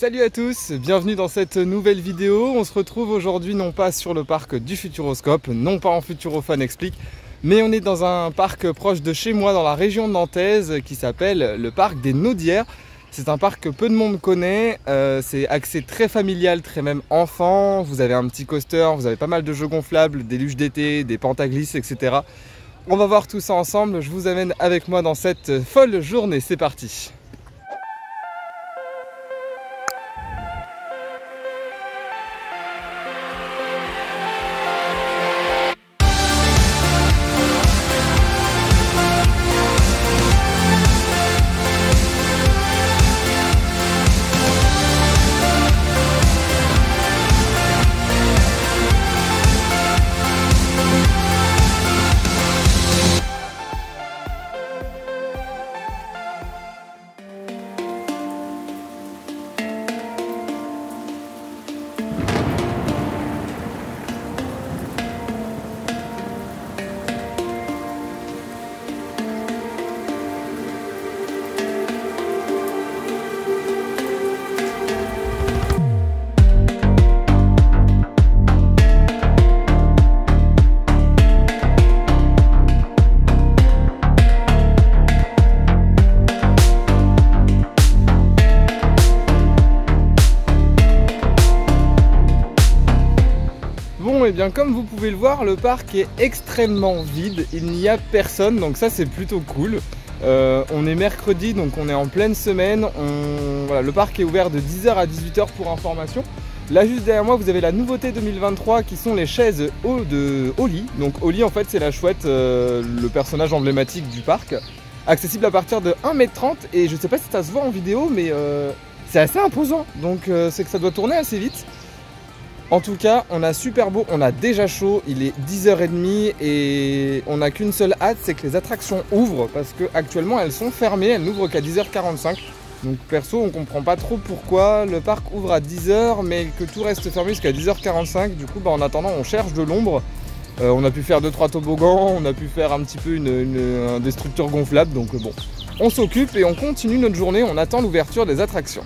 Salut à tous, bienvenue dans cette nouvelle vidéo. On se retrouve aujourd'hui non pas sur le parc du Futuroscope, non pas en Futurofan Explique, mais on est dans un parc proche de chez moi dans la région nantaise qui s'appelle le parc des Naudières. C'est un parc que peu de monde connaît, c'est axé très familial, très même enfant. Vous avez un petit coaster, vous avez pas mal de jeux gonflables, des luges d'été, des pantaglisses, etc. On va voir tout ça ensemble, je vous amène avec moi dans cette folle journée, c'est parti. Bon, et bien comme vous pouvez le voir, le parc est extrêmement vide, il n'y a personne, donc ça c'est plutôt cool. On est mercredi, donc on est en pleine semaine. Voilà, le parc est ouvert de 10h à 18h pour information. Là juste derrière moi vous avez la nouveauté 2023 qui sont les chaises de Oli. Donc Oli en fait c'est la chouette, le personnage emblématique du parc. Accessible à partir de 1m30 et je sais pas si ça se voit en vidéo mais c'est assez imposant. Donc c'est que ça doit tourner assez vite. En tout cas, on a super beau, on a déjà chaud, il est 10h30 et on n'a qu'une seule hâte, c'est que les attractions ouvrent parce que actuellement elles sont fermées, elles n'ouvrent qu'à 10h45. Donc perso, on comprend pas trop pourquoi le parc ouvre à 10h mais que tout reste fermé jusqu'à 10h45. Du coup, en attendant, on cherche de l'ombre. On a pu faire 2-3 toboggans, on a pu faire un petit peu des structures gonflables. Donc bon, on s'occupe et on continue notre journée, on attend l'ouverture des attractions.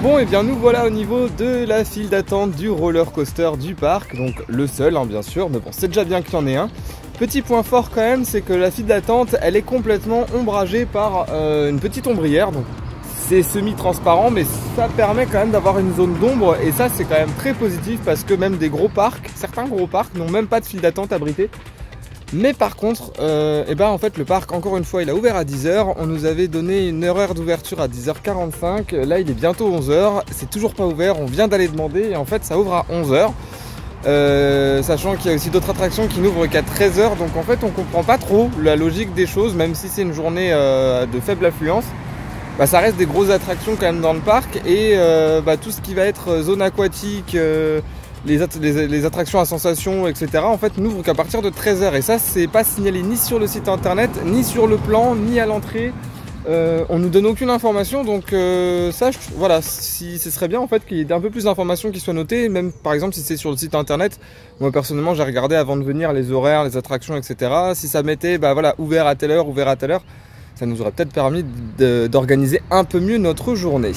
Bon, et bien nous voilà au niveau de la file d'attente du roller coaster du parc, donc le seul bien sûr, mais bon c'est déjà bien qu'il y en ait un. Petit point fort quand même, c'est que la file d'attente elle est complètement ombragée par une petite ombrière, donc c'est semi-transparent mais ça permet quand même d'avoir une zone d'ombre et ça c'est quand même très positif parce que même des gros parcs, certains gros parcs n'ont même pas de file d'attente abritée. Mais par contre, en fait le parc encore une fois il a ouvert à 10h, on nous avait donné une horaire d'ouverture à 10h45, là il est bientôt 11h, c'est toujours pas ouvert, on vient d'aller demander et en fait ça ouvre à 11h. Sachant qu'il y a aussi d'autres attractions qui n'ouvrent qu'à 13h, donc en fait on comprend pas trop la logique des choses, même si c'est une journée de faible affluence. Ça reste des grosses attractions quand même dans le parc et tout ce qui va être zone aquatique, les attractions à sensations, etc. en fait n'ouvrent qu'à partir de 13h et ça c'est pas signalé ni sur le site internet, ni sur le plan, ni à l'entrée. On nous donne aucune information donc voilà, si ce serait bien en fait qu'il y ait un peu plus d'informations qui soient notées, même par exemple si c'est sur le site internet. Moi personnellement j'ai regardé avant de venir les horaires, les attractions, etc. Si ça mettait voilà, ouvert à telle heure, ça nous aurait peut-être permis d'organiser un peu mieux notre journée.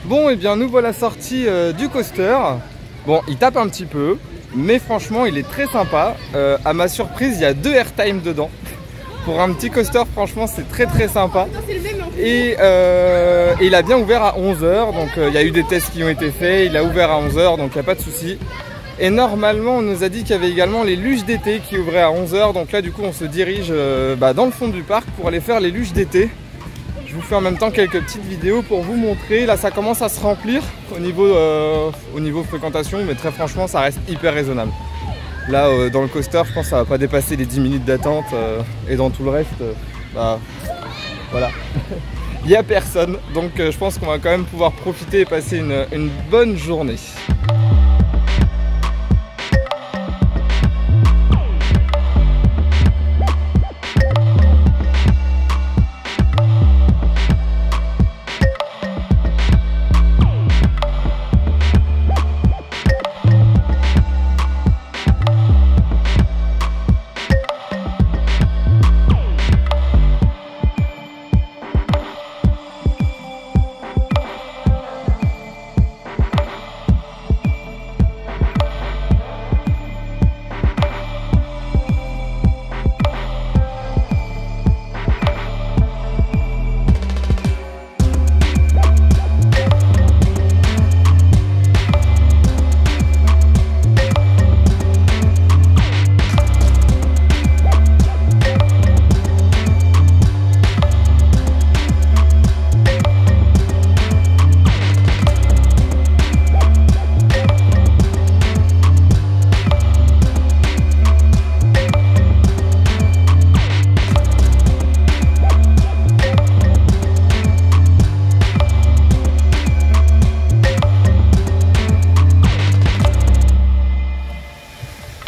Bon, et bien nous voilà sortis du coaster. Bon, il tape un petit peu. mais franchement il est très sympa. À ma surprise, il y a 2 airtime dedans. Pour un petit coaster, franchement c'est très sympa. Et il a bien ouvert à 11 h, donc il y a eu des tests qui ont été faits, il a ouvert à 11 h, donc il n'y a pas de souci. Et normalement on nous a dit qu'il y avait également les luges d'été qui ouvraient à 11 h, donc là du coup on se dirige dans le fond du parc pour aller faire les luges d'été. Je vous fais en même temps quelques petites vidéos pour vous montrer. Là ça commence à se remplir au niveau fréquentation, mais très franchement ça reste hyper raisonnable. Là dans le coaster je pense que ça va pas dépasser les 10 minutes d'attente, et dans tout le reste voilà. Il n'y a personne, donc je pense qu'on va quand même pouvoir profiter et passer une bonne journée.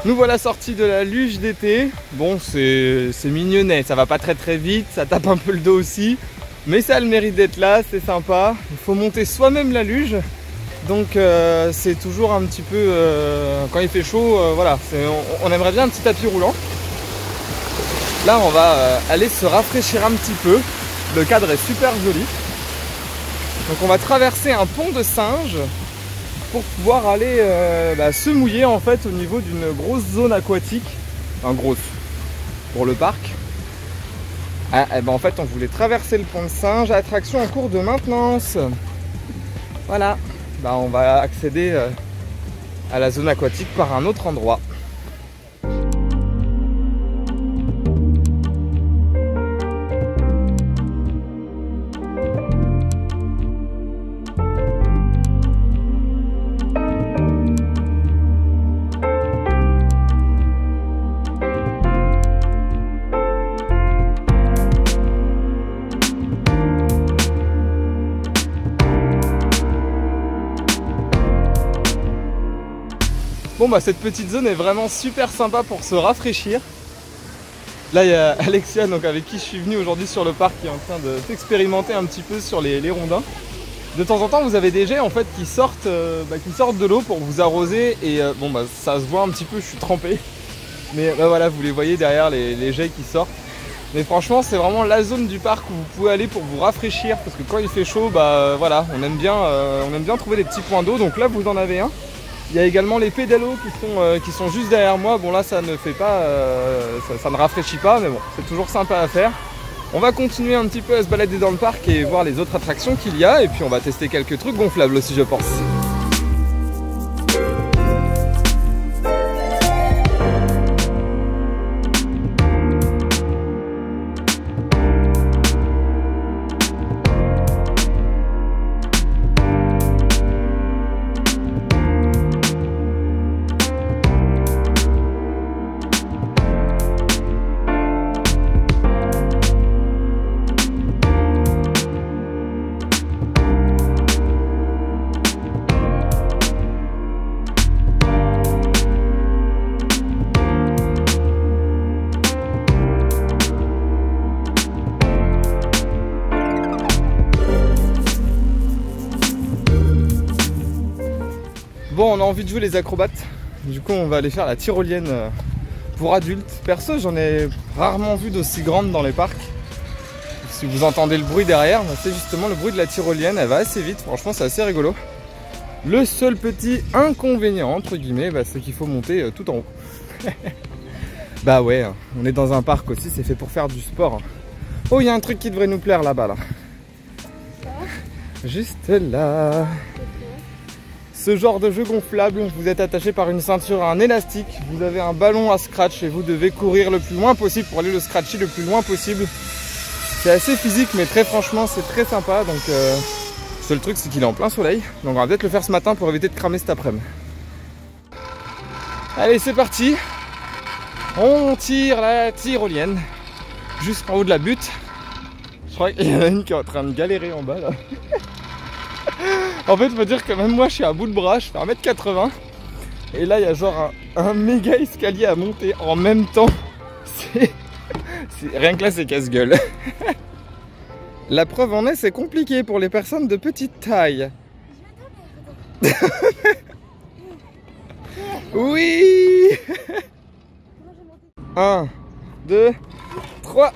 Nous voilà sortis de la luge d'été. Bon, c'est mignonnet, ça va pas très vite, ça tape un peu le dos aussi, mais ça a le mérite d'être là, c'est sympa. Il faut monter soi-même la luge, donc c'est toujours un petit peu quand il fait chaud, voilà, on aimerait bien un petit tapis roulant. Là on va aller se rafraîchir un petit peu, le cadre est super joli. Donc on va traverser un pont de singe pour pouvoir aller se mouiller en fait au niveau d'une grosse zone aquatique, enfin grosse pour le parc. En fait on voulait traverser le pont de singe, attraction en cours de maintenance. Voilà, on va accéder à la zone aquatique par un autre endroit. Bon cette petite zone est vraiment super sympa pour se rafraîchir. Là il y a Alexia donc, avec qui je suis venu aujourd'hui sur le parc qui est en train de s'expérimenter un petit peu sur les rondins. De temps en temps vous avez des jets en fait qui sortent de l'eau pour vous arroser et ça se voit un petit peu, je suis trempé. Mais voilà, vous les voyez derrière les jets qui sortent. Mais franchement c'est vraiment la zone du parc où vous pouvez aller pour vous rafraîchir, parce que quand il fait chaud voilà, on aime bien trouver des petits points d'eau. Donc là vous en avez un. Il y a également les pédalos qui sont juste derrière moi. Bon là ça ne fait pas, ça ne rafraîchit pas, mais bon c'est toujours sympa à faire. On va continuer un petit peu à se balader dans le parc et voir les autres attractions qu'il y a, et puis on va tester quelques trucs gonflables aussi je pense. Bon, on a envie de jouer les acrobates, du coup on va aller faire la tyrolienne pour adultes. Perso j'en ai rarement vu d'aussi grande dans les parcs. Si vous entendez le bruit derrière, c'est justement le bruit de la tyrolienne, elle va assez vite, franchement c'est assez rigolo. Le seul petit inconvénient, entre guillemets, bah, c'est qu'il faut monter tout en haut. Bah ouais, on est dans un parc aussi, c'est fait pour faire du sport. Oh, il y a un truc qui devrait nous plaire là-bas, là. Juste là. Ce genre de jeu gonflable, vous êtes attaché par une ceinture à un élastique, vous avez un ballon à scratch et vous devez courir le plus loin possible pour aller le scratcher le plus loin possible. C'est assez physique, mais très franchement, c'est très sympa. Donc, seul truc, c'est qu'il est en plein soleil. Donc, on va peut-être le faire ce matin pour éviter de cramer cet après-midi. Allez, c'est parti. On tire la tyrolienne jusqu'en haut de la butte. Je crois qu'il y en a une qui est en train de galérer en bas là. En fait, faut dire que même moi je suis à bout de bras, je fais 1m80. Et là il y a genre un méga escalier à monter en même temps. Rien que là c'est casse-gueule. La preuve en est, c'est compliqué pour les personnes de petite taille. Oui. 1, 2, 3.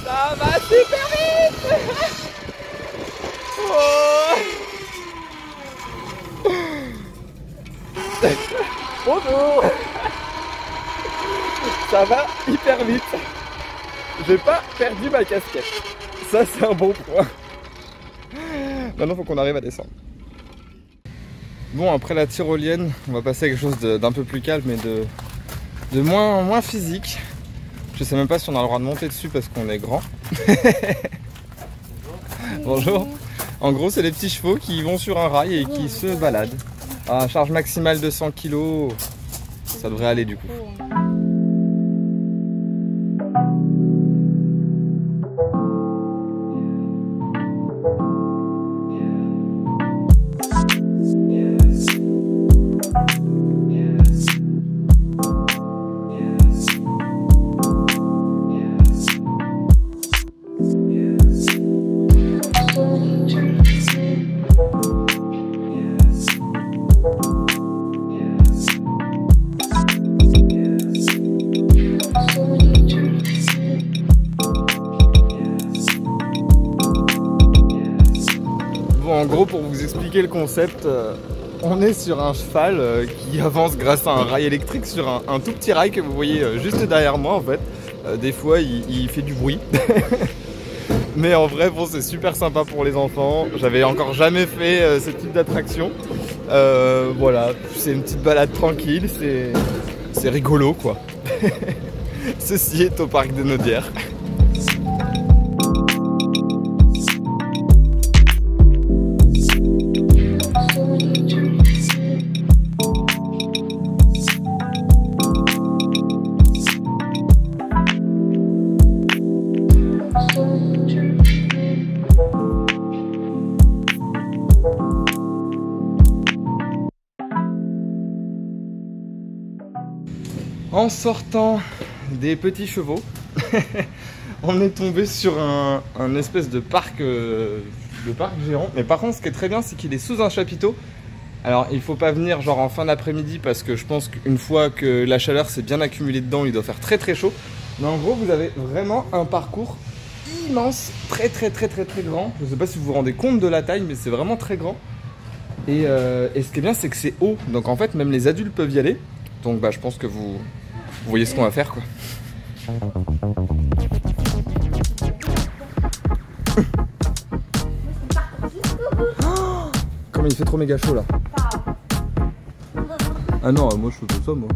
Ça va super vite. Bonjour. Ça va hyper vite. J'ai pas perdu ma casquette. Ça c'est un bon point. Maintenant faut qu'on arrive à descendre. Bon, après la tyrolienne, on va passer à quelque chose d'un peu plus calme et de moins physique. Je sais même pas si on a le droit de monter dessus parce qu'on est grand. Bonjour. En gros, c'est les petits chevaux qui vont sur un rail et qui se baladent. À charge maximale de 100 kg, ça devrait aller du coup. En gros, pour vous expliquer le concept, on est sur un cheval qui avance grâce à un rail électrique sur un tout petit rail que vous voyez juste derrière moi en fait. Des fois il fait du bruit. Mais en vrai, bon, c'est super sympa pour les enfants. J'avais encore jamais fait ce type d'attraction. Voilà, c'est une petite balade tranquille, c'est rigolo quoi. Ceci est au parc des Naudières. En sortant des petits chevaux, on est tombé sur un espèce de parc géant. Mais par contre, ce qui est très bien, c'est qu'il est sous un chapiteau. Alors, il faut pas venir genre en fin d'après-midi parce que je pense qu'une fois que la chaleur s'est bien accumulée dedans, il doit faire très très chaud. Mais en gros, vous avez vraiment un parcours immense, très grand. Je sais pas si vous vous rendez compte de la taille, mais c'est vraiment très grand. Et ce qui est bien, c'est que c'est haut. Donc en fait, même les adultes peuvent y aller. Donc bah, je pense que vous voyez ce qu'on va faire quoi. Oh, comment il fait trop méga chaud là. Ah non, moi je fais pas ça moi.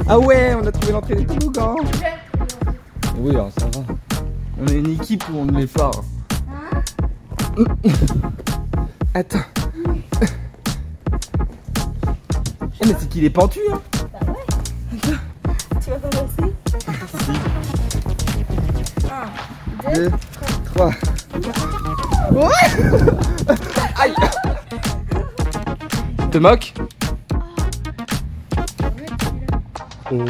Ah ouais, on a trouvé l'entrée des toboggans. Oui, alors ça va. On est une équipe où on est fort. Attends. Eh mais c'est qu'il est pentu hein. Bah ouais. Tu vas pas passer. Si. 1, 2, 3. Ouais. Aïe. Tu te moques? Oh.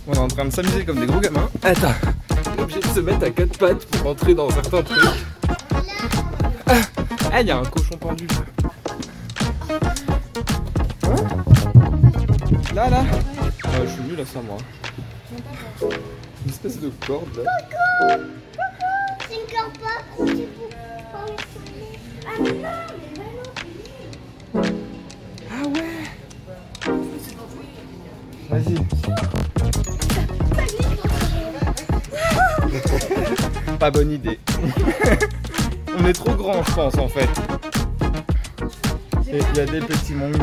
On est en train de s'amuser comme des gros gamins. Attends, on est obligé de se mettre à quatre pattes pour rentrer dans certains trucs. Ah, il y a un cochon pendu. Hein? Là, là. Je suis nul à ça, moi. Une espèce de corde là. Coucou. C'est une corde pas. Ah mais non, Ah ouais. Vas-y. Pas bonne idée. On est trop grand, je pense, en fait. Et il y a des petits monkeys.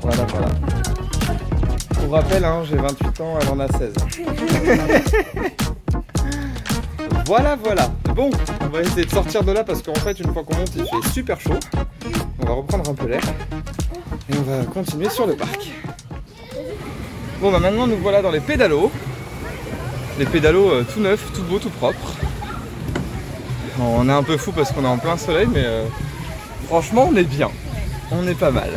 Voilà, voilà. Pour rappel, hein, j'ai 28 ans, elle en a 16. Voilà, voilà. Bon, on va essayer de sortir de là parce qu'en fait, une fois qu'on monte, il fait super chaud. On va reprendre un peu l'air. Et on va continuer sur le parc. Bon, bah maintenant, nous voilà dans les pédalos. Les pédalos tout neufs, tout beaux, tout propres. On est un peu fou parce qu'on est en plein soleil, mais franchement, on est bien. On est pas mal.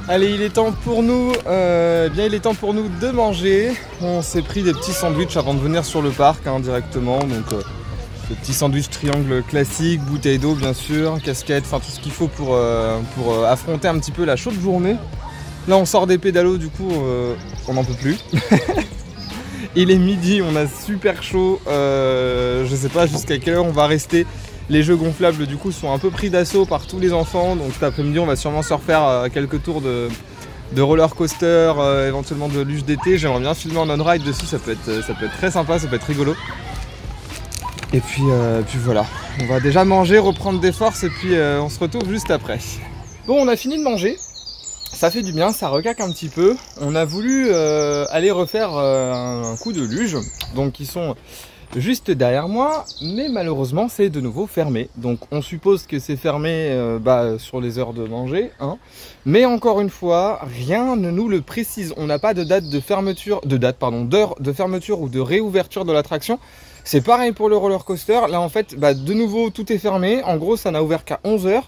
Allez, il est temps pour nous, il est temps pour nous de manger. On s'est pris des petits sandwichs avant de venir sur le parc directement. Donc des petits sandwichs triangle classiques, bouteille d'eau bien sûr, casquette, enfin tout ce qu'il faut pour affronter un petit peu la chaude journée. Là on sort des pédalos, du coup on n'en peut plus. Il est midi, on a super chaud, je sais pas jusqu'à quelle heure on va rester. Les jeux gonflables du coup sont un peu pris d'assaut par tous les enfants, donc cet après-midi on va sûrement se refaire quelques tours de roller coaster, éventuellement de luge d'été. J'aimerais bien filmer en on-ride dessus, ça peut être très sympa, ça peut être rigolo. Et puis voilà, on va déjà manger, reprendre des forces et puis on se retrouve juste après. Bon, on a fini de manger, ça fait du bien, ça recaque un petit peu. On a voulu aller refaire un coup de luge, donc ils sont juste derrière moi, mais malheureusement c'est de nouveau fermé. Donc on suppose que c'est fermé sur les heures de manger, hein. Mais encore une fois, rien ne nous le précise. On n'a pas de date de fermeture, d'heure de fermeture ou de réouverture de l'attraction. C'est pareil pour le roller coaster. Là en fait, de nouveau tout est fermé. En gros, ça n'a ouvert qu'à 11 h.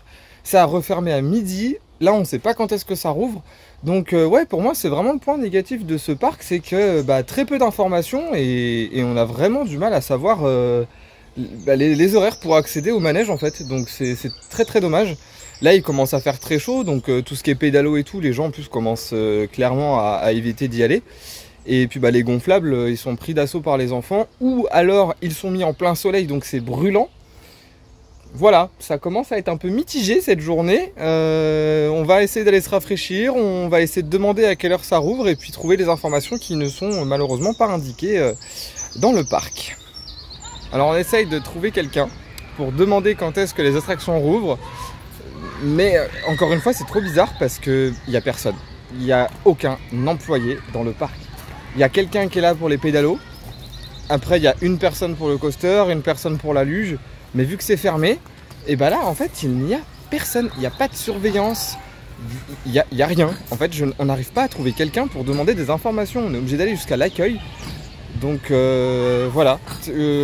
Ça a refermé à midi. Là, on ne sait pas quand est-ce que ça rouvre. Donc ouais, pour moi, c'est vraiment le point négatif de ce parc, c'est que très peu d'informations et on a vraiment du mal à savoir les horaires pour accéder au manège en fait. Donc c'est très très dommage. Là, il commence à faire très chaud, donc tout ce qui est pédalo et tout, les gens en plus commencent clairement à éviter d'y aller. Et puis les gonflables, ils sont pris d'assaut par les enfants, ou alors ils sont mis en plein soleil, donc c'est brûlant. Voilà, ça commence à être un peu mitigé cette journée. On va essayer d'aller se rafraîchir, on va essayer de demander à quelle heure ça rouvre et puis trouver les informations qui ne sont malheureusement pas indiquées dans le parc. Alors on essaye de trouver quelqu'un pour demander quand est-ce que les attractions rouvrent. Mais encore une fois, c'est trop bizarre parce qu'il n'y a personne. Il n'y a aucun employé dans le parc. Il y a quelqu'un qui est là pour les pédalos. Après, il y a une personne pour le coaster, une personne pour la luge. Mais vu que c'est fermé, et là en fait il n'y a personne, il n'y a pas de surveillance, il n'y a rien. En fait on n'arrive pas à trouver quelqu'un pour demander des informations, on est obligé d'aller jusqu'à l'accueil. Donc voilà,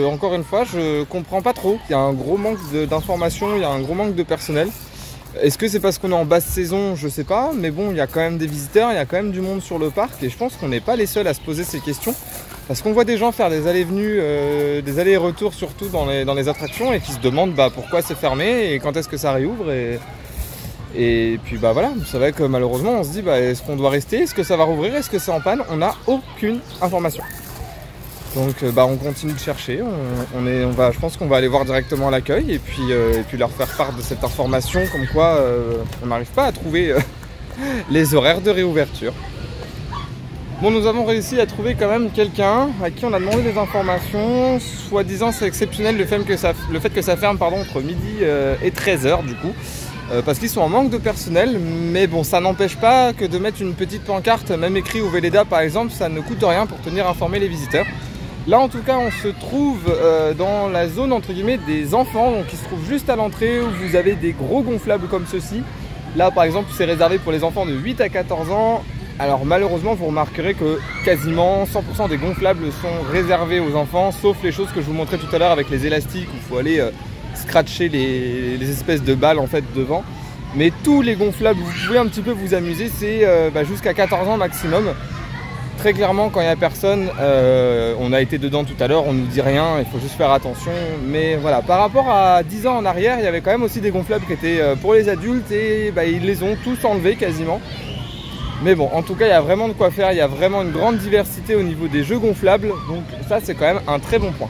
encore une fois je comprends pas trop, il y a un gros manque d'informations, il y a un gros manque de personnel. Est-ce que c'est parce qu'on est en basse saison? Je sais pas, mais bon il y a quand même des visiteurs, il y a quand même du monde sur le parc et je pense qu'on n'est pas les seuls à se poser ces questions. Parce qu'on voit des gens faire des allées-venues, des allers et retours surtout dans les attractions et qui se demandent pourquoi c'est fermé et quand est-ce que ça réouvre et puis voilà, c'est vrai que malheureusement on se dit est-ce qu'on doit rester, est-ce que ça va rouvrir, est-ce que c'est en panne, on n'a aucune information. Donc on continue de chercher, je pense qu'on va aller voir directement à l'accueil et puis leur faire part de cette information comme quoi on n'arrive pas à trouver les horaires de réouverture. Bon, nous avons réussi à trouver quand même quelqu'un à qui on a demandé des informations. Soi-disant, c'est exceptionnel le fait que ça ferme entre midi et 13h du coup. Parce qu'ils sont en manque de personnel. Mais bon, ça n'empêche pas que de mettre une petite pancarte, même écrit au Véleda par exemple, ça ne coûte rien pour tenir informés les visiteurs. Là en tout cas, on se trouve dans la zone entre guillemets des enfants, donc qui se trouve juste à l'entrée où vous avez des gros gonflables comme ceci. Là par exemple, c'est réservé pour les enfants de 8 à 14 ans. Alors malheureusement, vous remarquerez que quasiment 100% des gonflables sont réservés aux enfants, sauf les choses que je vous montrais tout à l'heure avec les élastiques où il faut aller scratcher les espèces de balles en fait devant. Mais tous les gonflables, vous pouvez un petit peu vous amuser, c'est jusqu'à 14 ans maximum. Très clairement, quand il n'y a personne, on a été dedans tout à l'heure, on ne nous dit rien, il faut juste faire attention. Mais voilà, par rapport à 10 ans en arrière, il y avait quand même aussi des gonflables qui étaient pour les adultes et ils les ont tous enlevés quasiment. Mais bon, en tout cas, il y a vraiment de quoi faire, il y a vraiment une grande diversité au niveau des jeux gonflables, donc ça c'est quand même un très bon point.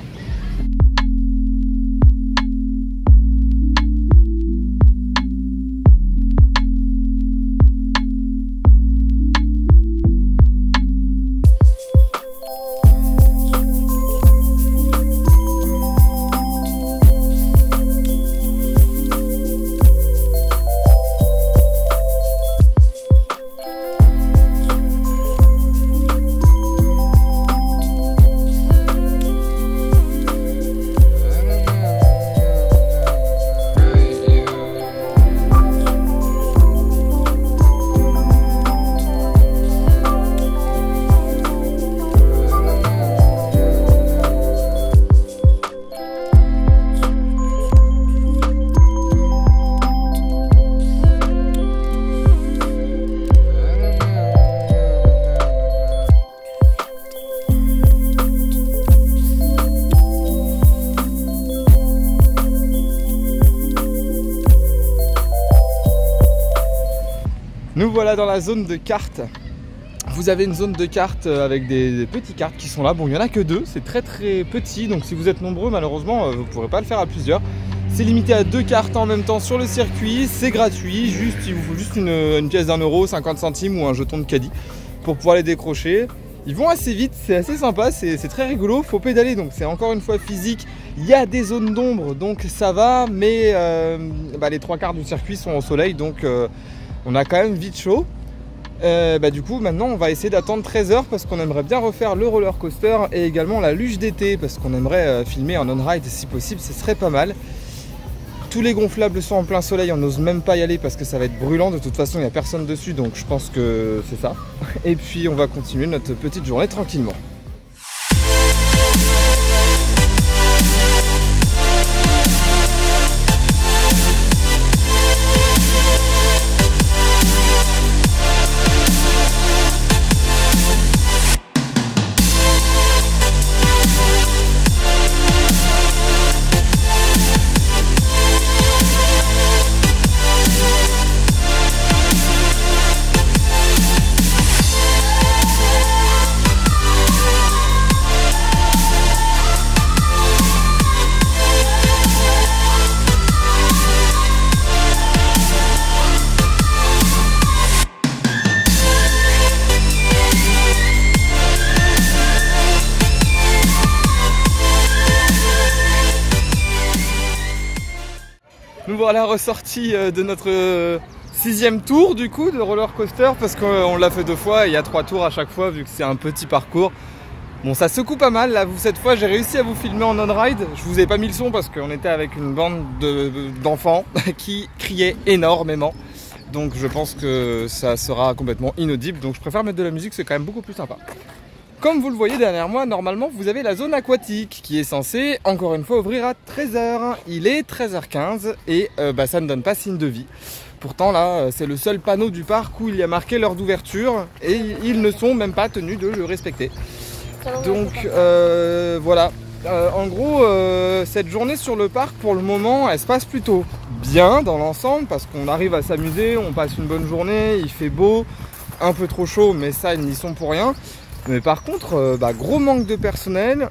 Nous voilà dans la zone de cartes. Vous avez une zone de cartes avec des petits cartes qui sont là. Bon, il n'y en a que 2, c'est très très petit. Donc si vous êtes nombreux, malheureusement, vous ne pourrez pas le faire à plusieurs. C'est limité à 2 cartes en même temps sur le circuit. C'est gratuit, il vous faut juste une pièce d'1 euro, 50 centimes ou un jeton de caddie pour pouvoir les décrocher. Ils vont assez vite, c'est assez sympa, c'est très rigolo. Faut pédaler, donc c'est encore une fois physique. Il y a des zones d'ombre, donc ça va. Mais les 3 quarts du circuit sont au soleil, donc on a quand même vite chaud. Du coup maintenant on va essayer d'attendre 13h parce qu'on aimerait bien refaire le roller coaster et également la luge d'été parce qu'on aimerait filmer en on-ride si possible, ce serait pas mal. Tous les gonflables sont en plein soleil, on n'ose même pas y aller parce que ça va être brûlant, de toute façon il n'y a personne dessus donc je pense que c'est ça. Et puis on va continuer notre petite journée tranquillement. Nous voilà ressortis de notre 6e tour du coup de roller coaster parce qu'on l'a fait 2 fois et il y a 3 tours à chaque fois vu que c'est un petit parcours. Bon, ça secoue pas mal là, cette fois j'ai réussi à vous filmer en on-ride. Je vous ai pas mis le son parce qu'on était avec une bande d'enfants qui criaient énormément. Donc je pense que ça sera complètement inaudible, donc je préfère mettre de la musique, c'est quand même beaucoup plus sympa. Comme vous le voyez derrière moi, normalement vous avez la zone aquatique qui est censée encore une fois ouvrir à 13h. Il est 13h15 et ça ne donne pas signe de vie. Pourtant là c'est le seul panneau du parc où il y a marqué l'heure d'ouverture et ils ne sont même pas tenus de le respecter. Donc voilà. En gros cette journée sur le parc pour le moment elle se passe plutôt bien dans l'ensemble parce qu'on arrive à s'amuser, on passe une bonne journée, il fait beau, un peu trop chaud mais ça ils n'y sont pour rien. Mais par contre, gros manque de personnel,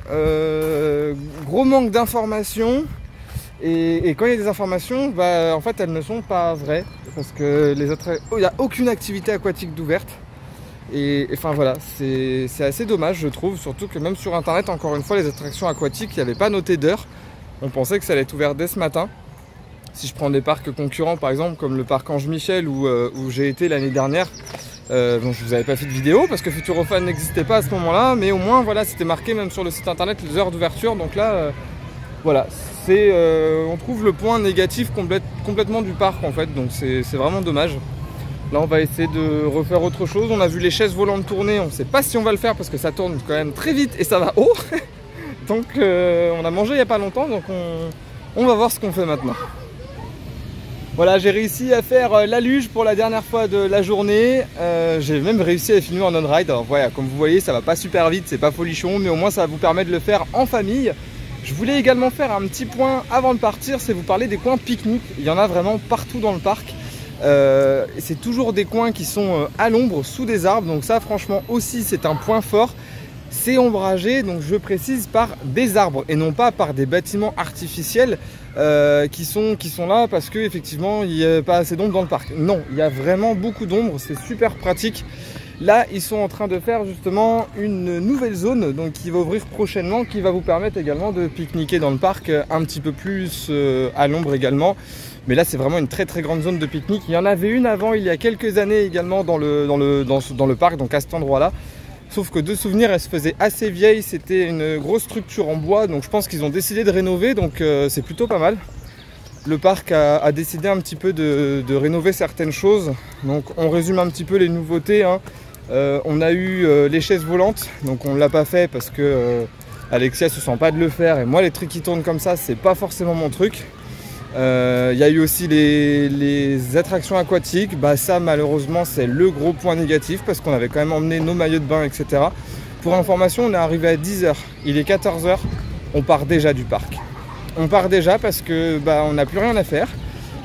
gros manque d'informations. Et quand il y a des informations, en fait elles ne sont pas vraies. Parce que il n'y a aucune activité aquatique d'ouverte. Et enfin voilà, c'est assez dommage je trouve. Surtout que même sur internet, encore une fois, les attractions aquatiques, il n'y avait pas noté d'heure. On pensait que ça allait être ouvert dès ce matin. Si je prends des parcs concurrents par exemple comme le parc Ange Michel où j'ai été l'année dernière, bon, je vous avais pas fait de vidéo parce que Futurofan n'existait pas à ce moment là, mais au moins voilà, c'était marqué même sur le site internet les heures d'ouverture. Donc là voilà, on trouve le point négatif complètement du parc en fait, donc c'est vraiment dommage. Là on va essayer de refaire autre chose. On a vu les chaises volantes tourner, on ne sait pas si on va le faire parce que ça tourne quand même très vite et ça va haut. Donc on a mangé il n'y a pas longtemps, donc on va voir ce qu'on fait maintenant. Voilà, j'ai réussi à faire la luge pour la dernière fois de la journée. J'ai même réussi à filmer en on-ride. Alors voilà, comme vous voyez, ça va pas super vite, c'est pas folichon, mais au moins ça va vous permettre de le faire en famille. Je voulais également faire un petit point avant de partir, c'est vous parler des coins pique-nique. Il y en a vraiment partout dans le parc. C'est toujours des coins qui sont à l'ombre, sous des arbres. Donc ça, franchement, aussi, c'est un point fort. C'est ombragé, donc je précise, par des arbres et non pas par des bâtiments artificiels qui sont là parce qu'effectivement il n'y a pas assez d'ombre dans le parc. Non, il y a vraiment beaucoup d'ombre, c'est super pratique. Là, ils sont en train de faire justement une nouvelle zone donc qui va ouvrir prochainement, qui va vous permettre également de pique-niquer dans le parc un petit peu plus à l'ombre également. Mais là, c'est vraiment une très très grande zone de pique-nique. Il y en avait une avant, il y a quelques années également dans le parc, donc à cet endroit-là. Sauf que de souvenir, elle se faisait assez vieille, c'était une grosse structure en bois, donc je pense qu'ils ont décidé de rénover, donc c'est plutôt pas mal. Le parc a décidé un petit peu de rénover certaines choses, donc on résume un petit peu les nouveautés. Hein. On a eu les chaises volantes, donc on ne l'a pas fait parce que Alexia se sent pas de le faire, et moi les trucs qui tournent comme ça, c'est pas forcément mon truc. Il y a eu aussi les attractions aquatiques, ça malheureusement c'est le gros point négatif parce qu'on avait quand même emmené nos maillots de bain, etc. Pour information, on est arrivé à 10 h, il est 14 h, on part déjà du parc. On part déjà parce que on n'a plus rien à faire,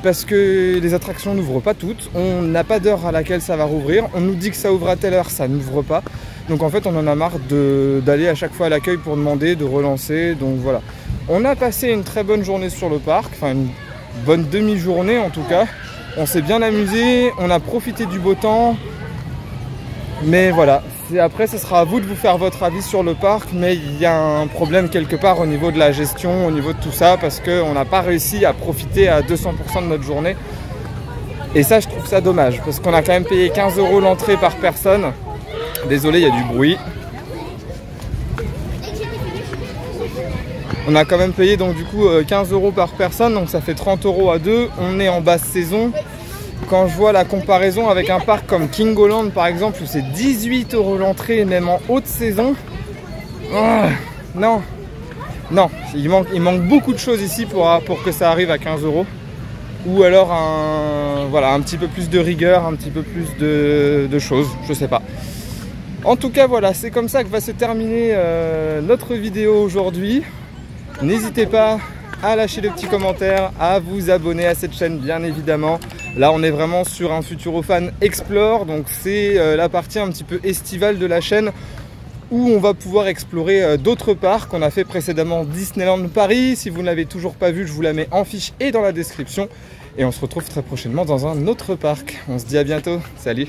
parce que les attractions n'ouvrent pas toutes, on n'a pas d'heure à laquelle ça va rouvrir, on nous dit que ça ouvre à telle heure, ça n'ouvre pas. Donc en fait on en a marre d'aller à chaque fois à l'accueil pour demander, de relancer, donc voilà. On a passé une très bonne journée sur le parc, enfin une bonne demi-journée en tout cas. On s'est bien amusé, on a profité du beau temps. Mais voilà, après ce sera à vous de vous faire votre avis sur le parc. Mais il y a un problème quelque part au niveau de la gestion, au niveau de tout ça. Parce qu'on n'a pas réussi à profiter à 200% de notre journée. Et ça, je trouve ça dommage. Parce qu'on a quand même payé 15 € l'entrée par personne. Désolé, il y a du bruit. On a quand même payé donc du coup 15 € par personne, donc ça fait 30 € à deux. On est en basse saison. Quand je vois la comparaison avec un parc comme Kingoland par exemple, où c'est 18 € l'entrée, même en haute saison, non, il manque beaucoup de choses ici pour que ça arrive à 15 €. Ou alors un petit peu plus de rigueur, un petit peu plus de choses, je sais pas. En tout cas voilà, c'est comme ça que va se terminer notre vidéo aujourd'hui. N'hésitez pas à lâcher le petit commentaire, à vous abonner à cette chaîne bien évidemment. Là on est vraiment sur un Futurofan Explore, donc c'est la partie un petit peu estivale de la chaîne où on va pouvoir explorer d'autres parcs. On a fait précédemment Disneyland Paris, si vous ne l'avez toujours pas vu, je vous la mets en fiche et dans la description. Et on se retrouve très prochainement dans un autre parc. On se dit à bientôt, salut!